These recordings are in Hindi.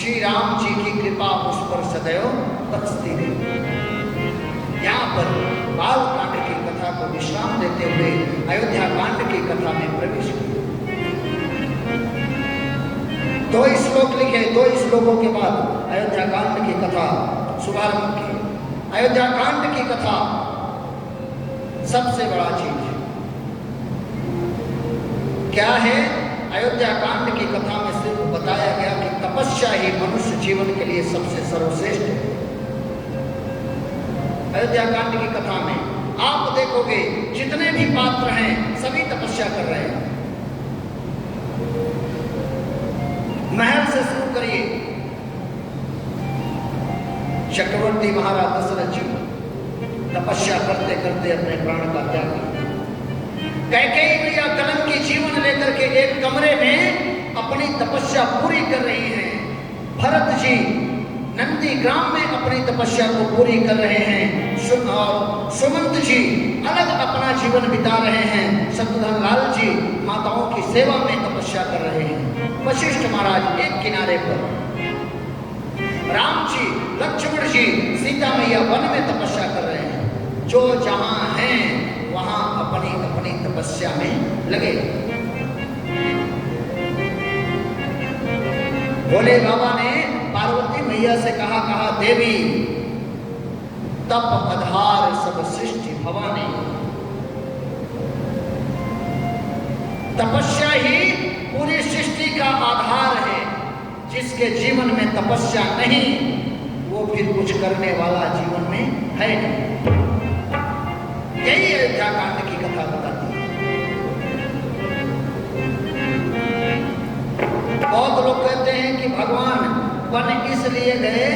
श्री राम जी की कृपा उस पर सदैव बरसती रही। यहाँ पर बाल कांड की कथा को विश्राम देते हुए अयोध्या कांड की कथा में प्रवेश किया। 2 श्लोक लिखे, 2 श्लोकों के बाद अयोध्या कांड की कथा शुभारंभ की। अयोध्या कांड की कथा सबसे बड़ा चीज है। क्या है? अयोध्या कांड की कथा में सिर्फ बताया गया कि तपस्या ही मनुष्य जीवन के लिए सबसे सर्वश्रेष्ठ है। अयोध्या कांड की कथा में आप देखोगे जितने भी पात्र हैं सभी तपस्या कर रहे हैं। महल से शुरू करिए, चक्रवर्ती महाराज दशरथ जी तपस्या करते करते अपने प्राण का त्याग किया। कैकेयी मैया कलम की जीवन लेकर के एक कमरे में अपनी तपस्या पूरी कर रही हैं। भरत जी नंदी ग्राम में अपनी तपस्या को पूरी कर रहे हैं। और सुमंत जी अलग अपना जीवन बिता रहे हैं। शत्रुघ्न लाल जी माताओं की सेवा में तपस्या कर रहे हैं। वशिष्ठ महाराज एक किनारे पर, राम जी लक्ष्मण जी सीता मैया वन में तपस्या कर रहे हैं। जो जहां हैं वहां अपनी अपनी तपस्या में लगे। भोले बाबा ने पार्वती मैया से कहा देवी तप आधार सब सृष्टि भवानी। तपस्या ही पूरी सृष्टि का आधार है। जिसके जीवन में तपस्या नहीं वो फिर कुछ करने वाला जीवन में है नहीं। यही अयोध्या कांड की कथा बताती है। बहुत लोग कहते हैं कि भगवान वन इसलिए गए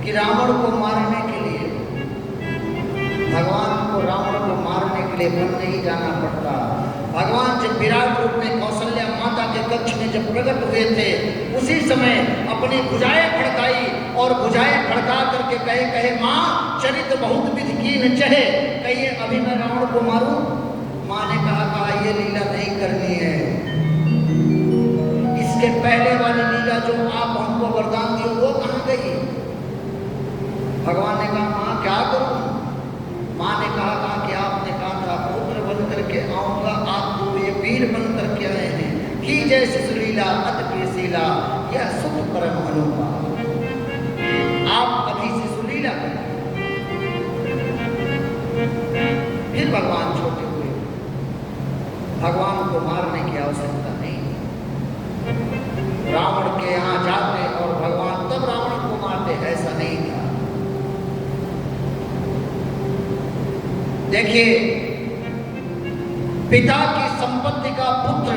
कि रावण को मारने के लिए। भगवान को रावण को मारने के लिए वन नहीं जाना पड़ता। भगवान जब विराट रूप में कौशल्या माता के कक्ष में जब प्रकट हुए थे उसी समय अपनी भुजाएं फड़काई और भुजाएं फड़का करके कहे माँ चरित बहुत विधि कीन चहे, कहिए अभी मैं रावण को मारूं। माँ ने कहा ये लीला नहीं करनी है। इसके पहले वाली लीला जो आप हमको वरदान दिए वो कहाँ गई? भगवान ने कहा माँ क्या करूं? माँ ने कहा कि आपने कहा था पुत्र बन करके आऊंगा, आप तो ये वीर बन करके आए हैं। की जैसे सुरीला अति प्रियशीला यह सुख परम अनुपा। आप अभी से सुरीला करें। फिर भगवान छोटे हुए। भगवान को मारने की आवश्यकता नहीं। रावण के यहाँ जाते और भगवान तब रावण को मारते, ऐसा नहीं था। देखिए पिता की संपत्ति का पुत्र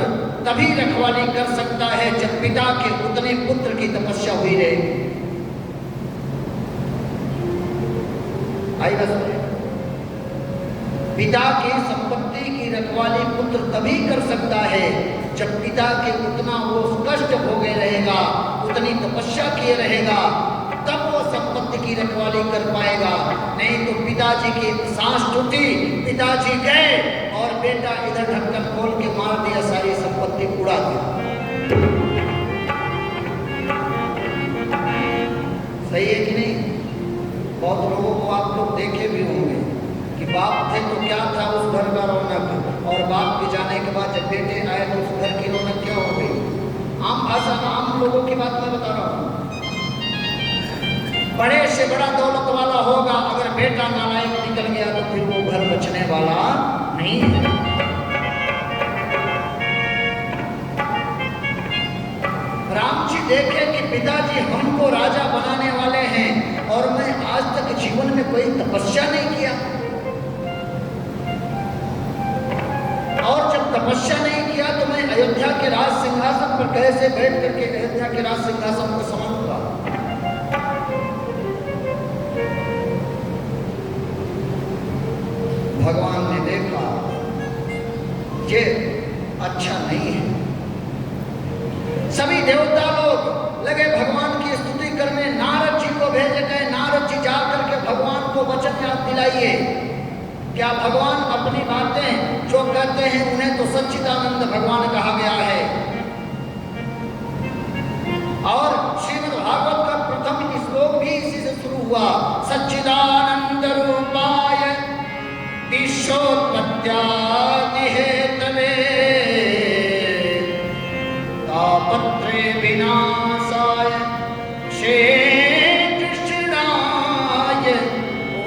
तभी रखवाली कर सकता है जब पिता के उतने पुत्र की तपस्या हुई रहे। आई बात समझ? पिता की संपत्ति की रखवाली पुत्र तभी कर सकता है जब पिता के उतना वो कष्ट भोगे रहेगा, उतनी तपस्या किए रहेगा, तब वो संपत्ति की रखवाली कर पाएगा। नहीं तो पिताजी की सांस टूटी, पिताजी गए और बेटा इधर ढक्कन खोल के मार दिया, सारी संपत्ति उड़ा दी। सही है कि नहीं? बहुत लोगों को आप लोग देखे भी होंगे कि बाप थे तो क्या था उस घर का रौनक, और बाप के जाने के बाद जब बेटे आए तो उस घर की रौनक क्या हो गई। आम भाषा में आम लोगों की बात मैं बता रहा हूँ। बड़े से बड़ा दौलत वाला होगा, अगर बेटा नालायक निकल गया तो फिर वो घर बचने वाला नहीं है। राम जी देखे कि पिताजी हमको राजा बनाने वाले हैं और मैं आज तक जीवन में कोई तपस्या नहीं किया। और जब तपस्या नहीं किया तो मैं अयोध्या के राज सिंहासन पर कैसे बैठ करके अयोध्या के राज सिंहासन को संभालूंगा। भगवान ने देखा ये अच्छा नहीं है। सभी देवता लोग लगे भगवान की स्तुति करने। नारद जी को भेजे गए, नारद जी जा करके भगवान को वचन याद दिलाइए। क्या भगवान अपनी बातें जो कहते हैं उन्हें तो सच्चिदानंद भगवान कहा गया है, और श्रीमद् हुआ। सच्चिदानंद रूपाय ईशोत्पत्त्यादि हेतवे तापत्रे विनाशाय क्षेत्रक्षणाय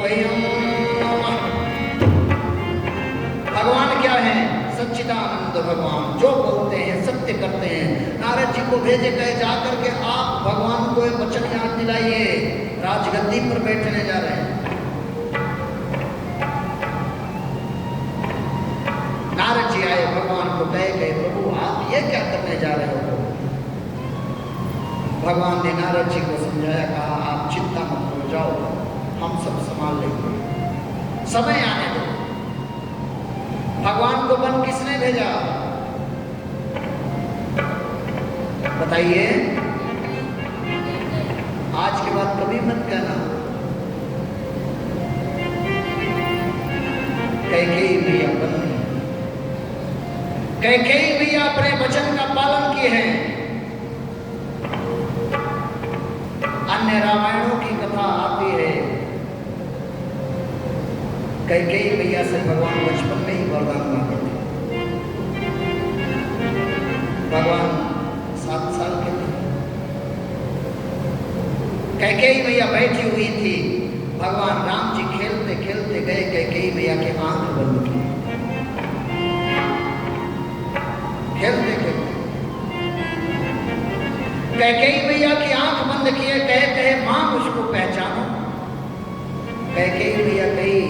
वयं नमः। भगवान क्या है? सच्चिदानंद भगवान, जो बोलते हैं सत्य करते हैं। नारद जी को भेजे गए जाकर के आप भगवान को एक वचन याद दिलाइए, राजगद्दी पर बैठने जा रहे हैं। नारद जी आए, भगवान को कह गए प्रभु आप ये क्या करने जा रहे हो? भगवान ने नारद जी को समझाया, कहा आप चिंता मत करो, जाओ हम सब संभाल लेंगे, समय आने दो। भगवान को वन किसने भेजा? बताइए। आज के बाद कभी मत कहना कैकेयी मैया बन गई। कैकेयी मैया अपने वचन का पालन किए हैं। अन्य रामायणों की कथा आती है, कैकेयी मैया से भगवान बचपन में ही वरदान मांगे थे। भगवान 7 साल के थे। कैकेयी मैया बैठी हुई थी, भगवान राम जी खेलते खेलते गए, कैकेयी मैया की आंख बंद की। खेलते खेलते कैकेयी मैया की आंख बंद किए, कहे कहे मां मुझको पहचानो। कैकेयी मैया कही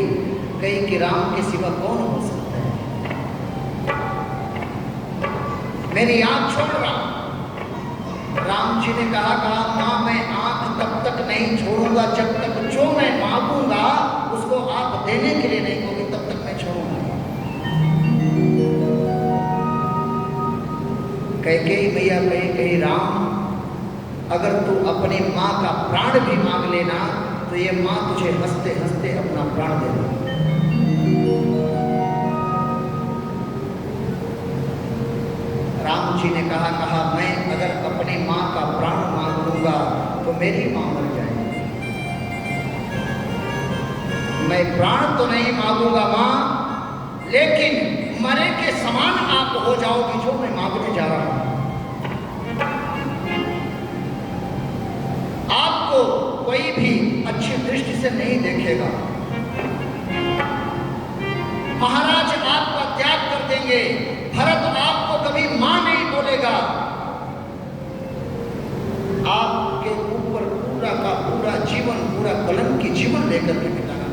कि राम के सिवा कौन हो सकता है? मेरी आंख छोड़ राम। राम जी ने कहा मां मैं आंख तब तक नहीं छोड़ूंगा जब तक जो मैं मांगूंगा उसको आप देने के लिए नहीं होगी, तब तक मैं छोड़ूंगा। कैकेयी मैया कही राम अगर तू अपनी मां का प्राण भी मांग लेना तो ये मां तुझे हंसते हंसते अपना प्राण दे देगी। राम जी ने कहा मैं अगर अपनी मां का प्राण मांग लूंगा तो मेरी मां मर जाएगी। मैं प्राण तो नहीं मांगूंगा मां, लेकिन मरे के समान आप हो जाओगी जो मैं मांगने जा रहा हूं। आपको कोई भी अच्छी दृष्टि से नहीं देखेगा। महाराज आपका त्याग कर देंगे। भरत आपको कभी मां नहीं बोलेगा। आपके ऊपर पूरा का पूरा जीवन, पूरा कलंक की जीवन लेकर के बिताना।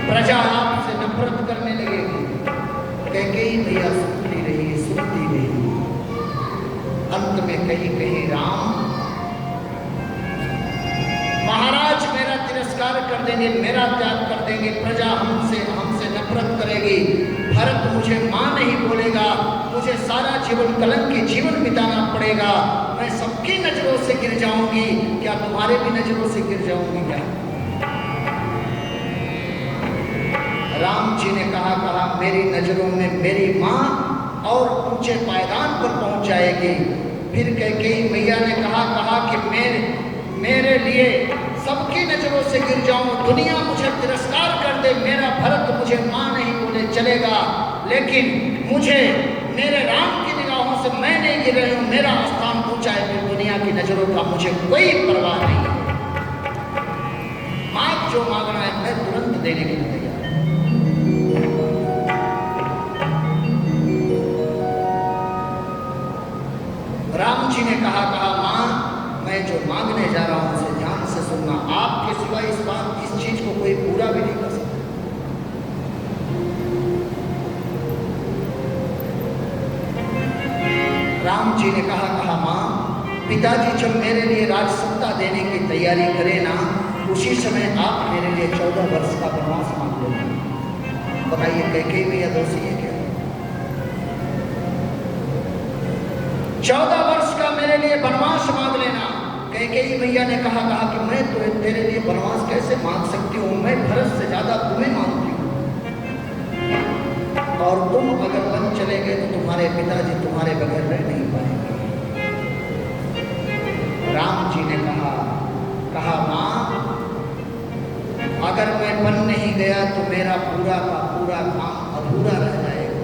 प्रजा आपसे नफरत करने लगेगी। कैकेयी मैया सुनती रही। अंत में कहीं राम महाराज मेरा तिरस्कार कर देंगे, मेरा त्याग कर देंगे, प्रजा हमसे नफरत करेगी। भरत मुझे मां नहीं बोलेगा, मुझे सारा जीवन कलंक की जीवन बिताना पड़ेगा। मैं सबकी नजरों से गिर जाऊंगी। क्या तुम्हारे भी नजरों से गिर जाऊंगी क्या? राम जी ने कहा मेरी नजरों में मेरी मां और ऊंचे पायदान पर पहुंच जाएगी। फिर कैकेयी मैया ने कहा कि मेरे लिए सबकी नजरों से गिर जाऊं, दुनिया मुझे तिरस्कार कर दे, मेरा भरत मुझे मां नहीं बोले चलेगा, लेकिन मुझे मेरे राम की निगाहों से मैं नहीं गिर रही हूं, मेरा स्थान ऊंचा है, फिर दुनिया की नजरों का मुझे कोई परवाह नहीं है। मां जो मांगना है मैं तुरंत देने के लिए तैयार। राम जी ने कहा मां मैं जो मांगने जा रहा हूं उसे ध्यान से सुनना। आपके सिवा इस चीज को कोई पूरा भी नहीं कर सकता। राम जी ने कहा मां पिताजी जब मेरे लिए राजसत्ता देने की तैयारी करे ना, उसी समय आप मेरे लिए 14 वर्ष का वनवास मांग लेना। बताइए कैकेयी मैया दोषी है क्या? 14 वर्ष का मेरे लिए वनवास मांग लेना। कैकेयी मैया ने कहा कि मैं तो तेरे लिए वनवास कैसे मांग सकती हूँ? मैं भरत से ज्यादा तुम्हें मांगती हूँ, और तुम अगर वन चले गए तो तुम्हारे पिताजी तुम्हारे बगैर रह नहीं पाएंगे। राम जी ने कहा माँ, अगर मैं बन नहीं गया तो मेरा पूरा का पूरा काम अधूरा रह जाएगा।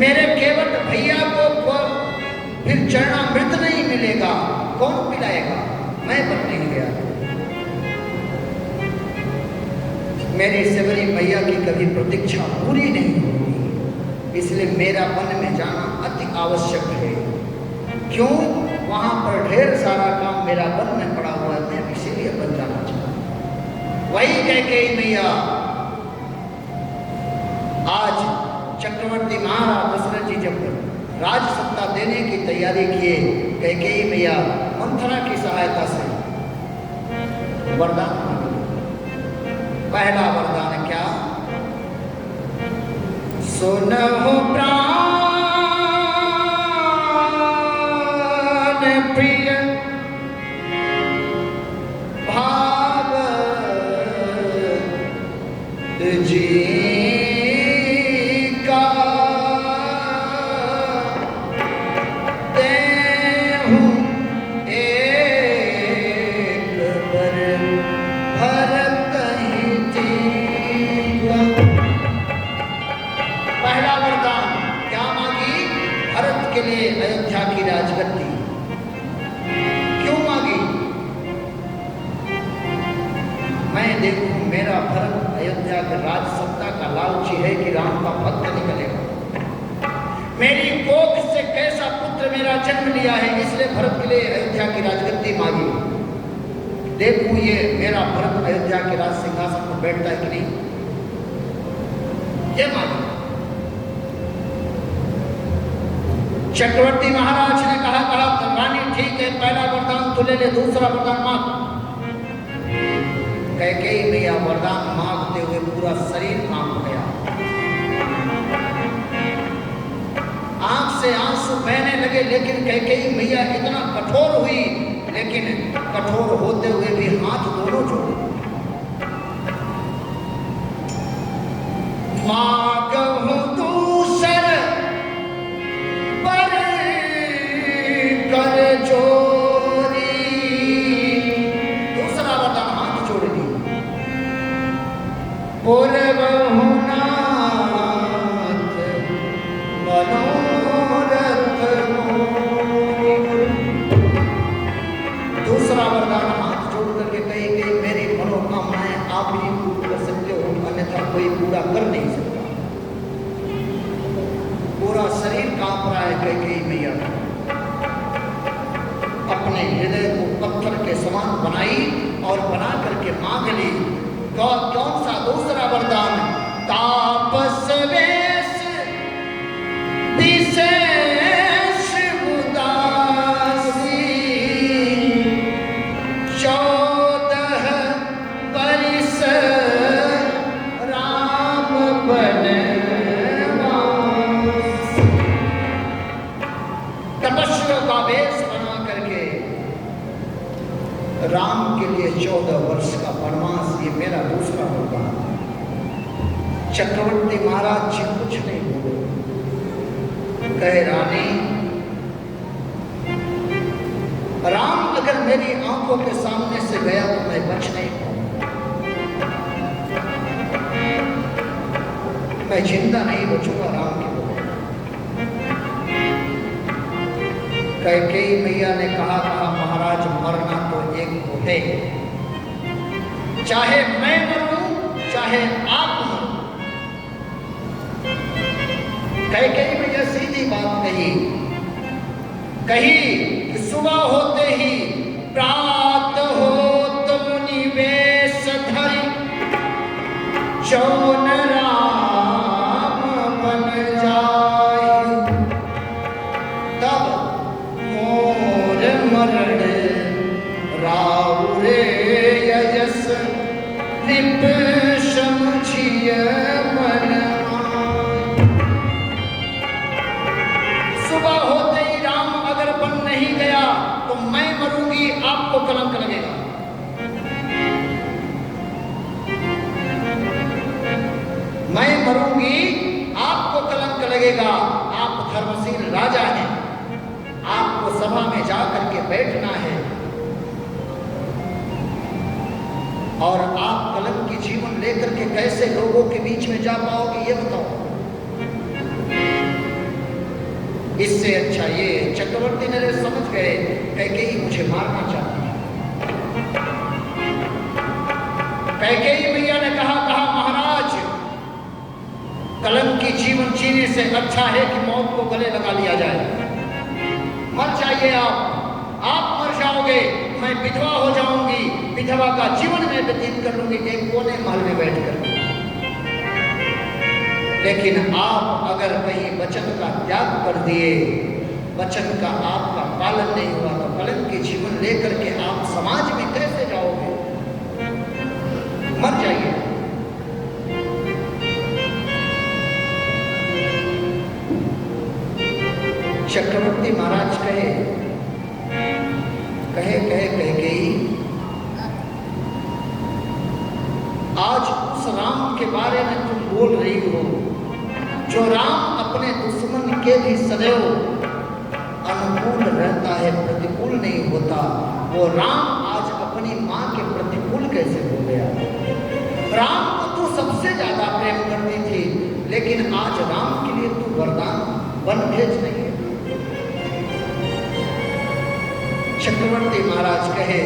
मेरे केवट भैया को फिर चरणामृत नहीं मिलेगा, कौन पिलाएगा? मैं बन नहीं गया। मेरी सेवरी मैया की कभी प्रतीक्षा पूरी नहीं होगी, इसलिए मेरा वन में जाना अति आवश्यक है। क्यों? वहां पर ढेर सारा काम मेरा वन में पड़ा हुआ है, मैं इसीलिए बन जाना चाहता हूं। वही कैकेयी मैया आज चक्रवर्ती महाराज दशरथ जी जब राज सत्ता देने की तैयारी किए, कैकेयी मैया मंथरा की सहायता से वरदान मांगे। पहला वरदान क्या? सुनहु प्राण प्रिय भाव जी का देहु एक बर भरत ही जीवा। पहला वरदान क्या मांगी? भरत के लिए अयोध्या की राजगद्दी। क्यों मांगी? मैं देखूं मेरा भरत अयोध्या के राज सत्ता का लालची है कि राम का भक्त निकलेगा। मेरी कोख से कैसा पुत्र मेरा जन्म लिया है, इसलिए भरत के लिए अयोध्या की राजगद्दी मांगी। देखूं ये मेरा भरत अयोध्या के राज सिंहासन पर बैठता है कि नहीं, ये मांगी। चक्रवर्ती महाराज ने कहा रानी ठीक है, पहला वरदान तो ले ले, दूसरा वरदान मांग। कैकेयी मैया वरदान मांगते हुए पूरा शरीर कांप गया, आंख से आंसू बहने लगे। लेकिन कैकेयी मैया इतना कठोर हुई, लेकिन कठोर होते हुए भी हाथ दोनों जोड़े। मांगहु दूसर पर कर जोरी। दूसरा वरदान हाथ जोड़ दी। पूर्वहु नाथ मनोरथ मोरी। दूसरा वरदान हाथ जोड़ करके कही गई, मेरी मनोकामनाएं आप ही पूरी कर सकते हो, अन्यथा कोई पूरा कर नहीं सकता। पूरा शरीर कांप रहा है कैकेयी मैया। अपने हृदय को पत्थर के समान बनाई और बना करके मांग ली। कौन सा दूसरा वरदान? तापस वेश विशेष उदासी 14 बरिस राम बनवास। तपस्वियों का वेश बना करके राम के लिए 14 वर्ष का वनवास, ये मेरा दूसरा वरदान। चक्रवर्ती महाराज जी कुछ नहीं बोले, कहे रानी, राम अगर मेरी आंखों के सामने से गया तो मैं बच नहीं पाऊंगा, मैं जिंदा नहीं बचूंगा राम के बगैर। कैकेयी मैया ने कहा महाराज मरना तो एक को है, चाहे मैं मरूं चाहे आप मरो। कैकेयी मैया सीधी बात कही कि सुबह होते ही प्रात होत मुनि वेश धरि जौन राम बन जाए, तब मोर मरण राउरे यजस लिप समझिय मन। सुबह होते ही राम अगर बन नहीं गया तो मैं मरूंगी, आपको कलंक लगेगा। मैं मरूंगी, आपको कलंक लगेगा। आप धर्मशील राजा हैं, आपको सभा में जा करके बैठना है और आप कलम की जीवन लेकर के कैसे लोगों के बीच में जा पाओगे ये बताओ। इससे अच्छा ये चक्रवर्ती नरेश समझ गए कैकेयी मुझे मारना चाहती है। कैकेयी मैया ने कहा महाराज कलम की जीवन जीने से अच्छा है कि मौत को गले लगा लिया जाए। मर जाइए आप मर जाओगे, मैं विधवा हो जाऊंगी, विधवा का जीवन में व्यतीत कर लूंगी एक कोने महल में बैठकर। लेकिन आप अगर कहीं वचन का त्याग कर दिए, वचन का आपका पालन नहीं हुआ तो कलम के जीवन लेकर के आप समाज में कैसे जाओगे? मर जाइए। चक्रवर्ती महाराज कहे गई आज उस राम के बारे में तुम बोल रही हो जो राम अपने दुश्मन के भी सदैव अनुकूल रहता है, प्रतिकूल नहीं होता। वो राम आज अपनी मां के प्रतिकूल कैसे हो गया? राम को तू सबसे ज्यादा प्रेम करती थी, लेकिन आज राम के लिए तू वरदान बन भेज नहीं है। चक्रवर्ती महाराज कहे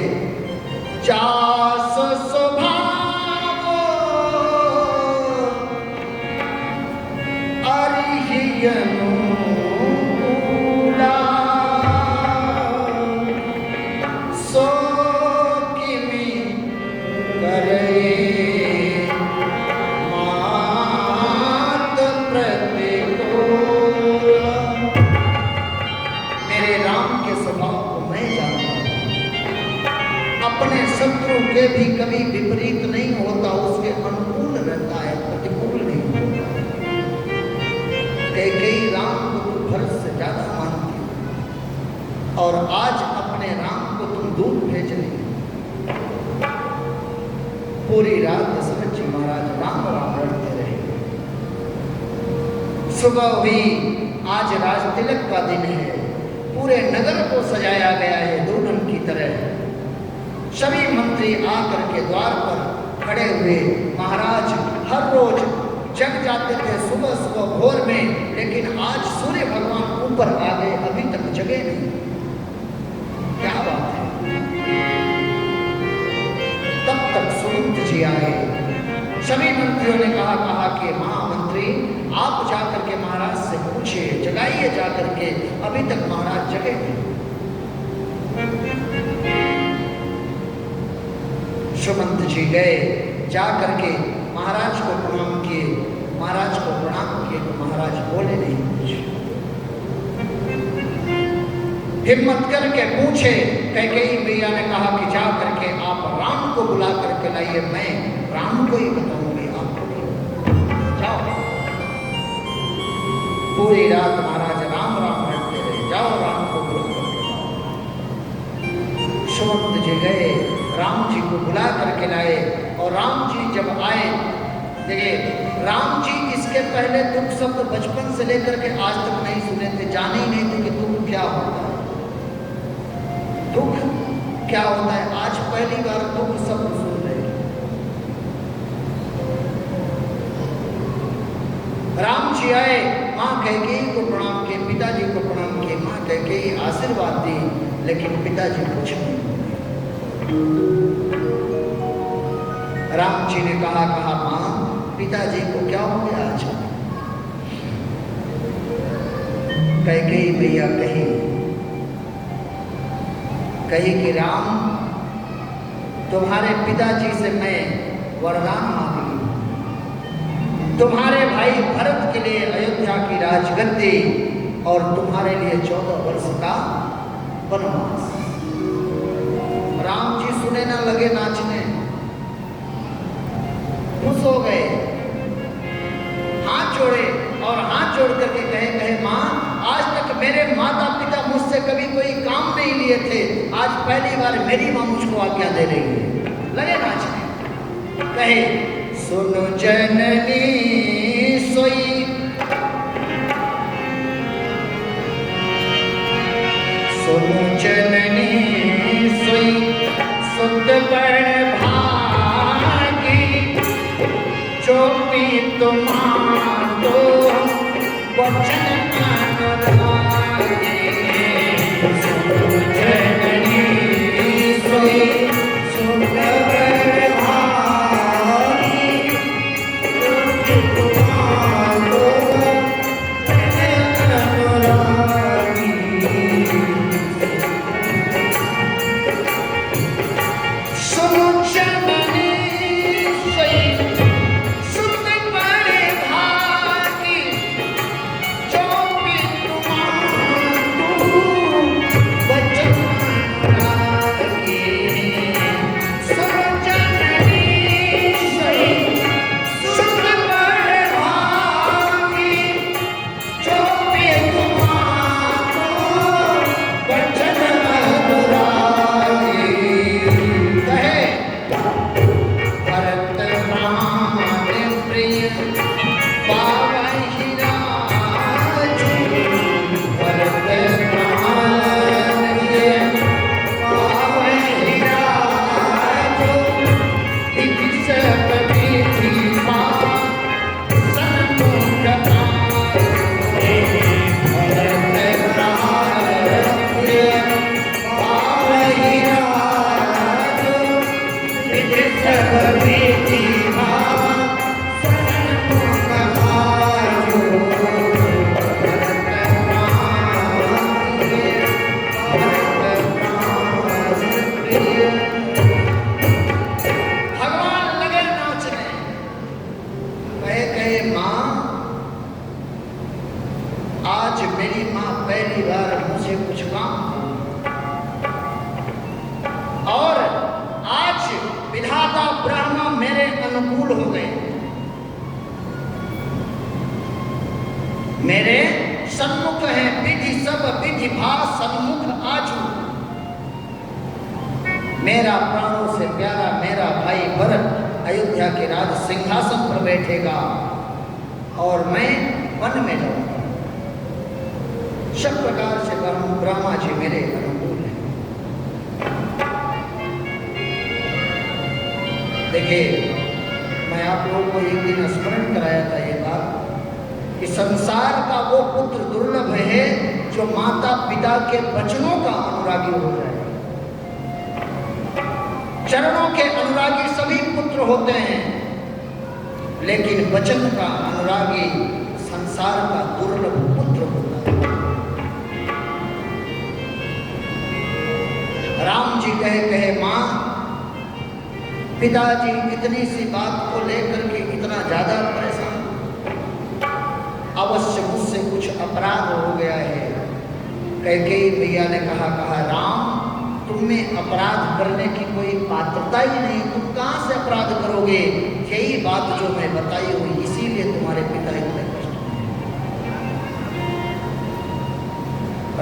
जास स्वभाव अरिहियनु सो किमि करे मात प्रतिकूल। मेरे राम के स्वभाव अपने शत्रु के भी कभी विपरीत नहीं होता, उसके अनुकूल रहता है, प्रतिकूल नहीं होता। कैकेयी राम को तुम भरत से ज्यादा मानती हो और आज अपने राम को तुम दूर भेज रही हो। पूरी रात दशरथ जी महाराज राम राम रटते रहे। सुबह हुई, आज राज तिलक का दिन है, पूरे नगर को सजाया गया है दुल्हन की तरह। सभी मंत्री आकर के द्वार पर खड़े हुए। महाराज हर रोज जग जाते थे सुबह सुबह भोर में, लेकिन आज सूर्य भगवान ऊपर आ गए, अभी तक जगे नहीं। क्या बात है? तब तक सुमंत जी आए। सभी मंत्रियों ने कहा कि महामंत्री आप जाकर के महाराज से पूछिए, जगाइए जाकर के, अभी तक महाराज जगे नहीं। सुमंत जी गए, जा करके महाराज को प्रणाम किए। महाराज को प्रणाम किए तो महाराज बोले नहीं कुछ। हिम्मत करके पूछे। कैकेयी मैया ने कहा कि जा करके आप राम को बुला करके लाइए, मैं राम को ही बताऊंगी, आपको नहीं। जाओ। पूरी रात महाराज राम राम रटते रहे। जाओ राम को बुला करके लाओ। सुमंत जी गए, राम जी को बुला करके लाए और राम जी जब आए, देखिए राम जी इसके पहले दुख शब्द बचपन से लेकर के आज तक नहीं सुने थे, जाने ही नहीं थे कि दुख क्या होता है, दुख क्या होता है। आज पहली बार दुख शब्द सुन रहे हैं। राम जी आए, माँ कैकेयी को प्रणाम किए, पिताजी को प्रणाम किए। माँ कैकेयी आशीर्वाद दी, लेकिन पिताजी कुछ नहीं। राम जी ने कहा मां पिताजी को क्या हो गया आज? कैकेयी मैया कही कि राम तुम्हारे पिताजी से मैं वरदान मांगी, तुम्हारे भाई भरत के लिए अयोध्या की राजगद्दी और तुम्हारे लिए 14 वर्ष का वनवास। राम जी सुने ना लगे नाचने, खुश हो गए, हाथ जोड़े और हाथ जोड़ करके कहे माँ आज तक मेरे माता पिता मुझसे कभी कोई काम नहीं लिए थे, आज पहली बार मेरी माँ मुझको आज्ञा दे रही है। लगे नाचने। कहे सुनो जननी सोई सुनो जननी सोई सुत बड़ भागी, जो भी तुम्हारो वचन अनुरागी। सुनो जननी सोई सुत बड़ भागी, जो भी तुम्हारो वचन अनुरागी। सुनो जननी सोई सुत बड़ भागी, जो भी तुम्हारो वचन अनुरागी। सुनो जननी सोई सुत बड़ भागी, जो भी तुम्हारो वचन अनुरागी। कहे भरत राम प्रिय पावहि राजू, भरत राम प्रिय पावहि राजू, विधि सब विधि सन्मुख आजू। भरत राम प्रिय पावहि राजू, विधि सब विधि सन्मुख आजू। भरत राम प्रिय भगवान लगे नाचने। कहे माँ, आज मेरी माँ पहली बार मुझे कुछ काम, और आज विधाता ब्रह्मा मेरे अनुकूल हो गए, मेरे सन्मुख है विधि सब विधि भास सन्मुख आजू। मेरा प्राणों से प्यारा मेरा भाई भरत अयोध्या के राज सिंहासन पर बैठेगा और मैं वन में जाऊंगा। सब प्रकार से ब्रह्मा जी मेरे अनुकूल हैं। देखिए, मैं आप लोगों को एक दिन स्मरण कराया था ये बात कि संसार का वो पुत्र दुर्लभ है जो माता पिता के वचनों का अनुरागी हो जाए। चरणों के अनुरागी सभी पुत्र होते हैं, लेकिन वचन का अनुरागी संसार का दुर्लभ पुत्र होता है। राम जी कहे माँ, पिताजी इतनी सी बात को लेकर के इतना ज्यादा परेशान, अवश्य मुझसे कुछ अपराध हो गया है। कैकेयी मैया ने कहा राम, तुम में अपराध करने की कोई पात्रता ही नहीं, तुम कहां से अपराध करोगे? यही बात जो मैं बताई हुई, इसीलिए तुम्हारे पिता इतने कष्ट में।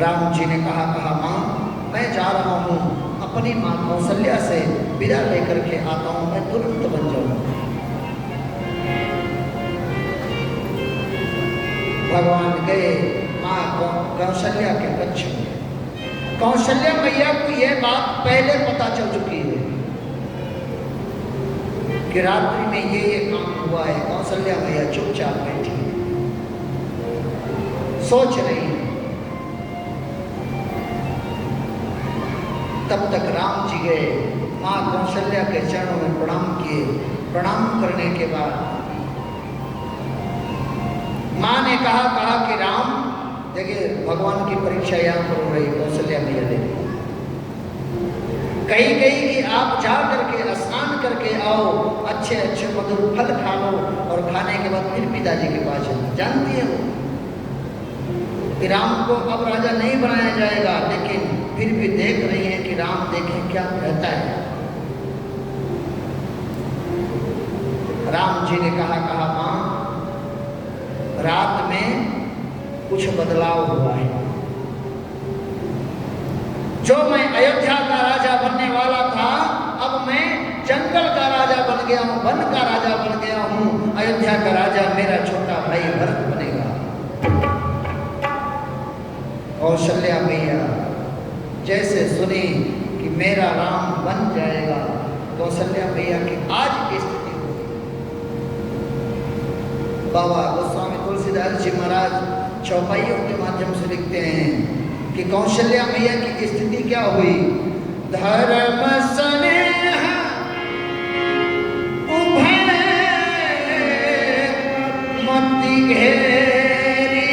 राम जी ने कहा माँ, मैं जा रहा हूँ, अपनी माँ कौशल्या से विदा लेकर के आता हूँ, मैं तुरंत बन जाऊंगा। भगवान गए माँ कौशल्या के कक्ष में। कौशल्या मैया को यह बात पहले पता चल चुकी है कि रात्रि में ये काम हुआ है। कौशल्या मैया चुपचाप बैठी सोच रही है। तब तक राम जी गए, माँ कौशल्या के चरणों में प्रणाम किए। प्रणाम करने के बाद माँ ने कहा कि राम, देखिए भगवान की परीक्षा यहाँ पर हो रही। कौशल्या मैया ने कही कि आप जा करके स्नान करके आओ, अच्छे अच्छे मधुर फल खा लो, और खाने के बाद फिर पिताजी के पास जाओ। जानती है वो कि राम को अब राजा नहीं बनाया जाएगा, लेकिन फिर भी देख रही है कि राम देखें क्या कहता है। राम जी ने कहा माँ, रात में कुछ बदलाव हुआ है। जो मैं अयोध्या का राजा बनने वाला था, अब मैं जंगल का राजा बन गया हूँ, वन का राजा बन गया हूँ। अयोध्या का राजा मेरा छोटा भाई भरत बनेगा। कौशल्या मैया जैसे सुनी कि मेरा राम बन जाएगा, कौशल्या मैया की आज की स्थिति हो। बाबा गोस्वामी तुलसीदास जी महाराज चौपाइयों के माध्यम से लिखते हैं कि कौशल्या मैया की स्थिति क्या हुई। धर्म स्नेह उभय मति घेरी,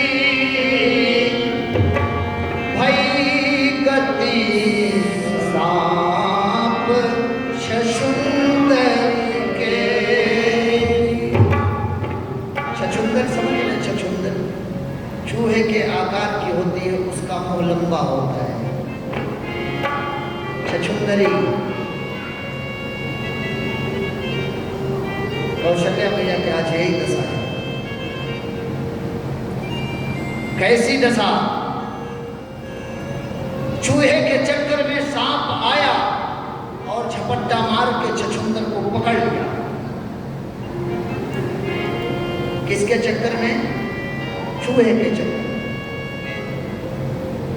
भई गति सांप छछूंदर के। छछूंदर समझ लें, छछूंदर चूहे के आकार की होती है, उसका मुंह लंबा होता है, छछूंदरी। कौशल्या मैया के आज यही दशा है। कैसी दशा? चूहे के चक्कर में सांप आया और झपट्टा मार के छछूंदर को पकड़ लिया। किसके चक्कर में? चूहे के चक्कर।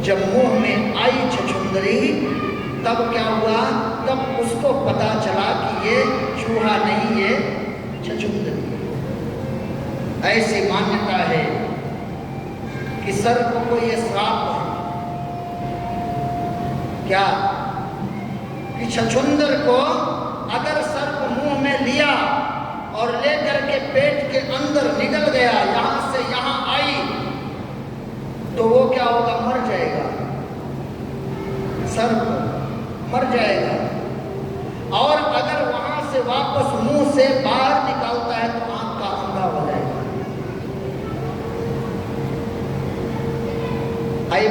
जब मुंह में आई छछूंदरी, तब क्या हुआ? तब उसको पता चला कि ये चूहा नहीं, ये छछूंदरी। ऐसी मान्यता है कि सर्प को ये श्राप है। क्या? कि छछूंदर को अगर सर्प मुंह में लिया और लेकर के पेट के अंदर निकल गया, यहां से यहां आई, तो वो क्या होगा? मर जाएगा, सर्प मर जाएगा। और अगर वहां से वापस मुंह से बाहर निकालता है तो आंख का अंधा हो जाएगा। आइए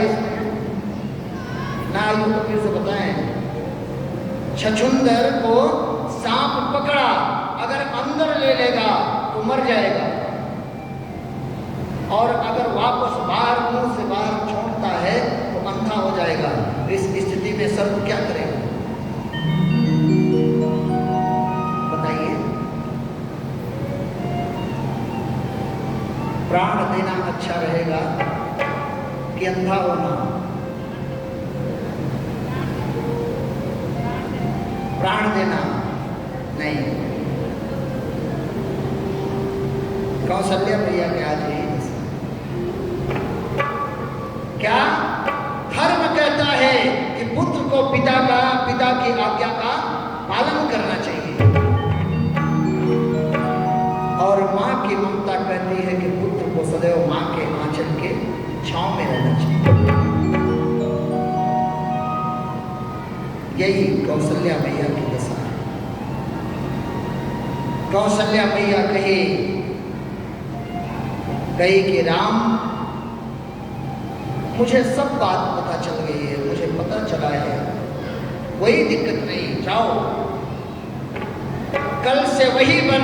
ना, आइए तो फिर से बताएं। छछूंदर को सांप पकड़ा, अगर अंदर ले लेगा तो मर जाएगा, और अगर वापस बाहर मुंह से बाहर छोड़ता है तो अंधा हो जाएगा। इस स्थिति में सर्प क्या करेगा? बताइए। प्राण देना अच्छा रहेगा कि अंधा होना? प्राण देना नहीं। कौशल्या मैया के आज यही क्या? धर्म कहता है कि पुत्र को पिता की आज्ञा का पालन करना चाहिए, और मां की ममता कहती है कि पुत्र को सदैव मां के आंचल के छांव में रहना चाहिए। यही कौशल्या मैया की दशा है। कौशल्या मैया कही कि राम, मुझे सब बात पता चल गई है, मुझे पता चला है, कोई दिक्कत नहीं, जाओ, कल से वही वन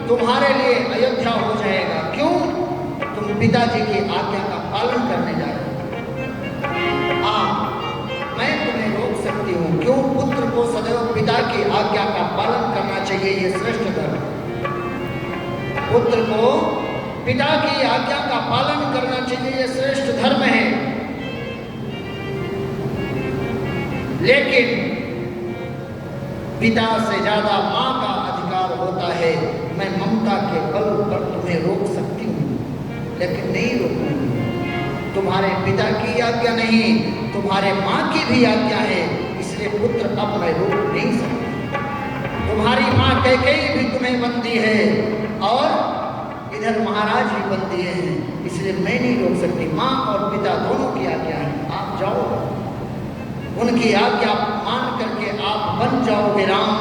तुम्हारे लिए अयोध्या हो जाएगा। क्यों? तुम पिताजी की आज्ञा का पालन करने जा रहे हो। मैं तुम्हें रोक सकती हूँ। क्यों? पुत्र को सदैव पिता की आज्ञा का पालन करना चाहिए, ये श्रेष्ठ धर्म। पुत्र को पिता की आज्ञा का पालन करना चाहिए, ये श्रेष्ठ धर्म है। लेकिन पिता से ज्यादा मां का अधिकार होता है। मैं ममता के बल पर तुम्हें रोक सकती हूँ, लेकिन नहीं रोकूंगी। तुम्हारे पिता की आज्ञा नहीं, तुम्हारे मां की भी आज्ञा है, इसलिए पुत्र अब मैं रोक नहीं सकती। तुम्हारी मां कैकेयी भी तुम्हें बंदी है, और इधर महाराज भी बंदी हैं, इसलिए मैं नहीं रोक सकती। मां और पिता दोनों की आज्ञा है, आप जाओ, उनकी आज्ञा मान करके आप बन जाओगे राम,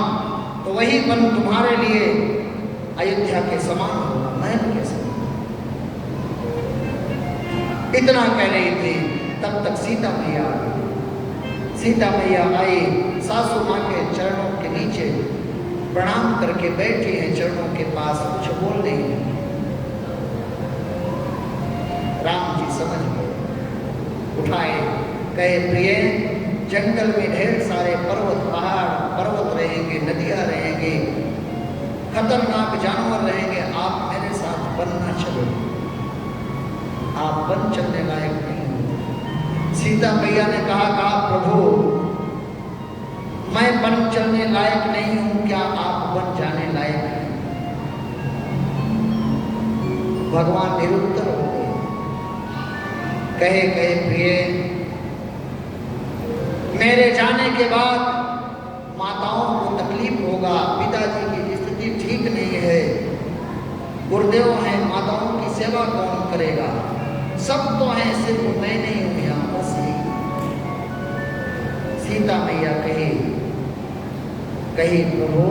तो वही वन तुम्हारे लिए अयोध्या के समान होगा, महल के समान। इतना कह रही थी, तब तक सीता मैया आई, सासू मां के चरणों के नीचे प्रणाम करके बैठी हैं, चरणों के पास, कुछ बोल रही है। राम जी समझ गए, उठाए, कहे प्रिय, जंगल में ढेर सारे पहाड़ पर्वत रहेंगे, नदियां रहेंगे, खतरनाक जानवर रहेंगे, आप मेरे साथ वन न चलो, आप वन चलने लायक नहीं हो। सीता मैया ने कहा प्रभु मैं वन चलने लायक नहीं हूं, क्या आप वन जाने लायक हैं? भगवान निरुत्तर हो गए। कहे प्रिय, मेरे जाने के बाद माताओं को तकलीफ होगा, पिताजी की स्थिति ठीक नहीं है, गुरुदेव हैं, माताओं की सेवा कौन करेगा? सब तो हैं, सिर्फ मैं नहीं हूं यहाँ, बस ही। सीता मैया कही प्रभु